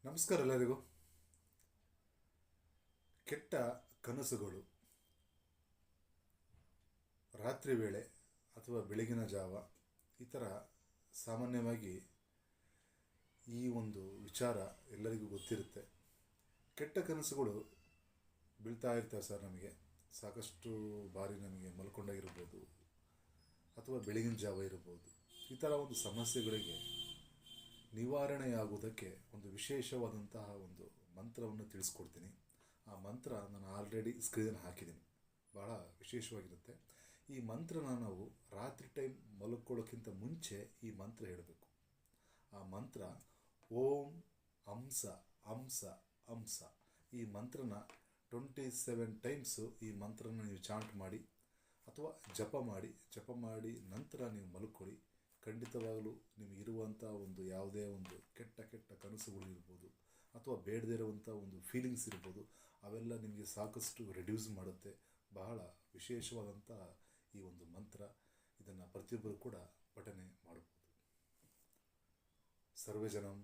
ನಮಸ್ಕಾರ ಎಲ್ಲರಿಗೂ. ಕೆಟ್ಟ ಕನಸುಗಳು ರಾತ್ರಿ ವೇಳೆ ಅಥವಾ ಬೆಳಗಿನ ಜಾವ ಈ ಥರ ಸಾಮಾನ್ಯವಾಗಿ ಈ ಒಂದು ವಿಚಾರ ಎಲ್ಲರಿಗೂ ಗೊತ್ತಿರುತ್ತೆ. ಕೆಟ್ಟ ಕನಸುಗಳು ಬೀಳ್ತಾ ಇರ್ತವೆ ಸರ್. ನಮಗೆ ಸಾಕಷ್ಟು ಬಾರಿ ನಮಗೆ ಮಲ್ಕೊಂಡಾಗಿರ್ಬೋದು ಅಥವಾ ಬೆಳಗಿನ ಜಾವ ಇರ್ಬೋದು. ಈ ಥರ ಒಂದು ಸಮಸ್ಯೆಗಳಿಗೆ ನಿವಾರಣೆಯಾಗುವುದಕ್ಕೆ ಒಂದು ವಿಶೇಷವಾದಂತಹ ಒಂದು ಮಂತ್ರವನ್ನು ತಿಳಿಸ್ಕೊಡ್ತೀನಿ. ಆ ಮಂತ್ರ ನಾನು ಆಲ್ರೆಡಿ ಸ್ಕ್ರೀನ್ ಹಾಕಿದ್ದೀನಿ. ಭಾಳ ವಿಶೇಷವಾಗಿರುತ್ತೆ. ಈ ಮಂತ್ರನ ನಾವು ರಾತ್ರಿ ಟೈಮ್ ಮಲ್ಕೊಳ್ಳೋಕ್ಕಿಂತ ಮುಂಚೆ ಈ ಮಂತ್ರ ಹೇಳಬೇಕು. ಆ ಮಂತ್ರ ಓಂ ಹಂಸ ಹಂಸ ಹಂಸ. ಈ ಮಂತ್ರನ 27 ಟೈಮ್ಸು ಈ ಮಂತ್ರನ ನೀವು ಚಾಂಟ್ ಮಾಡಿ ಅಥವಾ ಜಪ ಮಾಡಿ ನಂತರ ನೀವು ಮಲ್ಕೊಳ್ಳಿ. ಖಂಡಿತವಾಗಲೂ ನಿಮಗಿರುವಂಥ ಒಂದು ಯಾವುದೇ ಒಂದು ಕೆಟ್ಟ ಕನಸುಗಳು ಇರ್ಬೋದು ಅಥವಾ ಬೇಡದೇ ಇರುವಂಥ ಒಂದು ಫೀಲಿಂಗ್ಸ್ ಇರ್ಬೋದು, ಅವೆಲ್ಲ ನಿಮಗೆ ಸಾಕಷ್ಟು ರೆಡ್ಯೂಸ್ ಮಾಡುತ್ತೆ. ಬಹಳ ವಿಶೇಷವಾದಂಥ ಈ ಒಂದು ಮಂತ್ರ. ಇದನ್ನು ಪ್ರತಿಯೊಬ್ಬರು ಕೂಡ ಪಠನೆ ಮಾಡಬಹುದು. ಸರ್ವೇ ಜನಂ